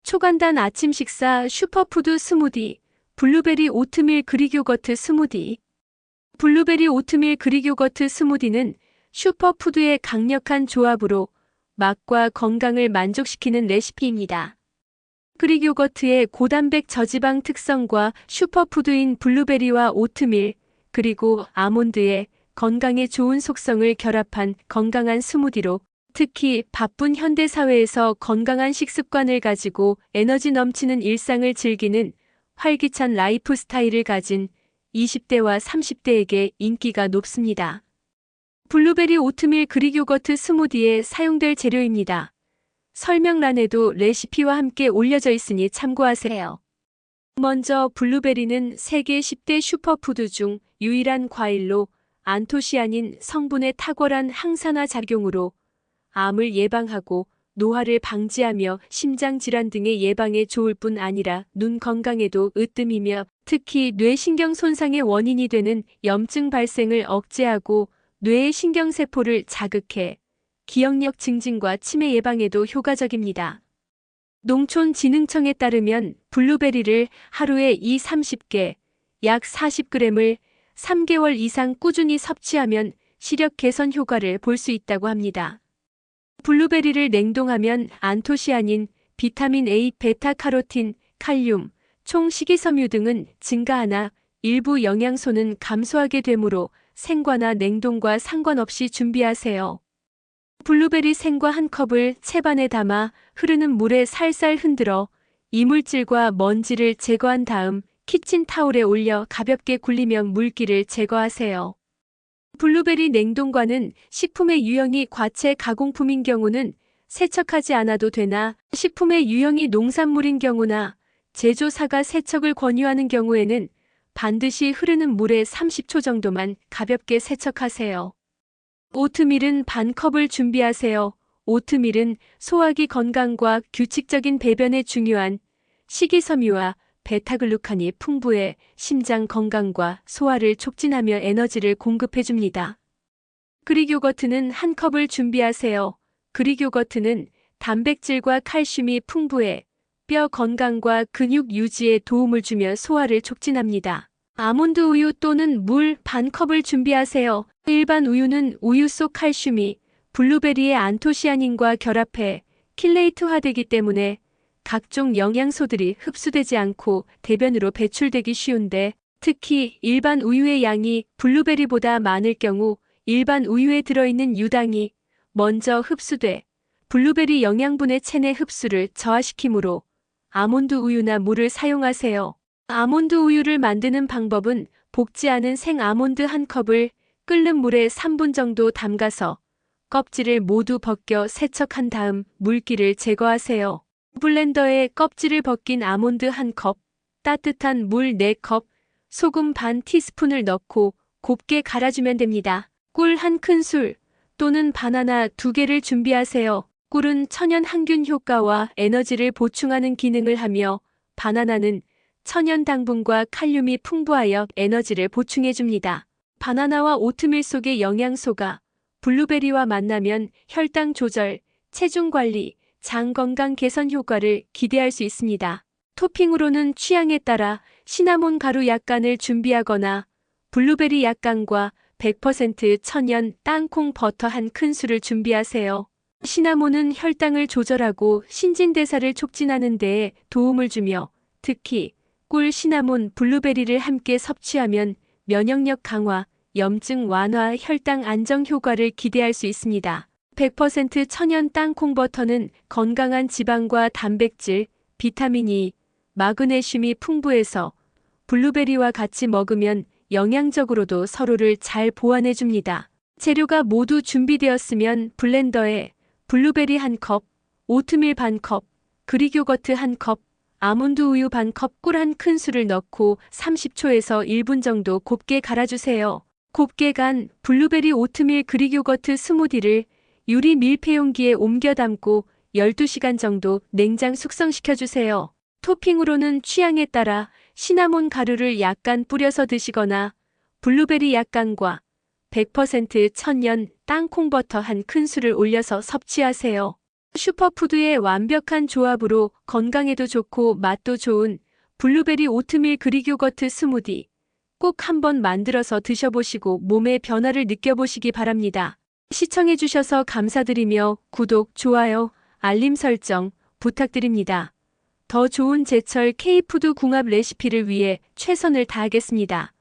초간단 아침 식사 슈퍼푸드 스무디, 블루베리 오트밀 그릭 요거트 스무디. 블루베리 오트밀 그릭 요거트 스무디는 슈퍼푸드의 강력한 조합으로 맛과 건강을 만족시키는 레시피입니다. 그릭 요거트의 고단백 저지방 특성과 슈퍼푸드인 블루베리와 오트밀, 그리고 아몬드의 건강에 좋은 속성을 결합한 건강한 스무디로 특히 바쁜 현대사회에서 건강한 식습관을 가지고 에너지 넘치는 일상을 즐기는 활기찬 라이프 스타일을 가진 20대와 30대에게 인기가 높습니다. 블루베리 오트밀 그릭 요거트 스무디에 사용될 재료입니다. 설명란에도 레시피와 함께 올려져 있으니 참고하세요. 먼저 블루베리는 세계 10대 슈퍼푸드 중 유일한 과일로 안토시아닌 성분의 탁월한 항산화 작용으로 암을 예방하고 노화를 방지하며 심장질환 등의 예방에 좋을 뿐 아니라 눈 건강에도 으뜸이며 특히 뇌신경 손상의 원인이 되는 염증 발생을 억제하고 뇌의 신경세포를 자극해 기억력 증진과 치매 예방에도 효과적입니다. 농촌진흥청에 따르면 블루베리를 하루에 30개, 약 40g을 3개월 이상 꾸준히 섭취하면 시력 개선 효과를 볼 수 있다고 합니다. 블루베리를 냉동하면 안토시아닌, 비타민 A, 베타카로틴, 칼륨, 총 식이섬유 등은 증가하나 일부 영양소는 감소하게 되므로 생과나 냉동과 상관없이 준비하세요. 블루베리 생과 한 컵을 채반에 담아 흐르는 물에 살살 흔들어 이물질과 먼지를 제거한 다음 키친타올에 올려 가볍게 굴리면 물기를 제거하세요. 블루베리 냉동과는 식품의 유형이 과채 가공품인 경우는 세척하지 않아도 되나 식품의 유형이 농산물인 경우나 제조사가 세척을 권유하는 경우에는 반드시 흐르는 물에 30초 정도만 가볍게 세척하세요. 오트밀은 반 컵을 준비하세요. 오트밀은 소화기 건강과 규칙적인 배변에 중요한 식이섬유와 베타글루칸이 풍부해 심장 건강과 소화를 촉진하며 에너지를 공급해줍니다. 그릭 요거트는 한 컵을 준비하세요. 그릭 요거트는 단백질과 칼슘이 풍부해 뼈 건강과 근육 유지에 도움을 주며 소화를 촉진합니다. 아몬드 우유 또는 물 반 컵을 준비하세요. 일반 우유는 우유 속 칼슘이 블루베리의 안토시아닌과 결합해 킬레이트화되기 때문에 각종 영양소들이 흡수되지 않고 대변으로 배출되기 쉬운데 특히 일반 우유의 양이 블루베리보다 많을 경우 일반 우유에 들어있는 유당이 먼저 흡수돼 블루베리 영양분의 체내 흡수를 저하시키므로 아몬드 우유나 물을 사용하세요. 아몬드 우유를 만드는 방법은 볶지 않은 생 아몬드 한 컵을 끓는 물에 3분 정도 담가서 껍질을 모두 벗겨 세척한 다음 물기를 제거하세요. 블렌더에 껍질을 벗긴 아몬드 한 컵, 따뜻한 물 4컵, 소금 반 티스푼을 넣고 곱게 갈아주면 됩니다. 꿀 한 큰술 또는 바나나 2개를 준비하세요. 꿀은 천연 항균 효과와 에너지를 보충하는 기능을 하며 바나나는 천연 당분과 칼륨이 풍부하여 에너지를 보충해줍니다. 바나나와 오트밀 속의 영양소가 블루베리와 만나면 혈당 조절, 체중 관리, 장 건강 개선 효과를 기대할 수 있습니다. 토핑으로는 취향에 따라 시나몬 가루 약간을 준비하거나 블루베리 약간과 100% 천연 땅콩 버터 한 큰술을 준비하세요. 시나몬은 혈당을 조절하고 신진대사를 촉진하는 데에 도움을 주며 특히 꿀, 시나몬, 블루베리를 함께 섭취하면 면역력 강화, 염증 완화, 혈당 안정 효과를 기대할 수 있습니다. 100% 천연 땅콩 버터는 건강한 지방과 단백질, 비타민 E, 마그네슘이 풍부해서 블루베리와 같이 먹으면 영양적으로도 서로를 잘 보완해줍니다. 재료가 모두 준비되었으면 블렌더에 블루베리 한 컵, 오트밀 반 컵, 그릭 요거트 한 컵, 아몬드 우유 반 컵, 꿀 한 큰술을 넣고 30초에서 1분 정도 곱게 갈아주세요. 곱게 간 블루베리 오트밀 그릭 요거트 스무디를 유리 밀폐용기에 옮겨 담고 12시간 정도 냉장 숙성시켜주세요. 토핑으로는 취향에 따라 시나몬 가루를 약간 뿌려서 드시거나 블루베리 약간과 100% 천연 땅콩버터 한 큰술을 올려서 섭취하세요. 슈퍼푸드의 완벽한 조합으로 건강에도 좋고 맛도 좋은 블루베리 오트밀 그릭 요거트 스무디. 꼭 한번 만들어서 드셔보시고 몸의 변화를 느껴보시기 바랍니다. 시청해주셔서 감사드리며 구독, 좋아요, 알림 설정 부탁드립니다. 더 좋은 제철 K푸드 궁합 레시피를 위해 최선을 다하겠습니다.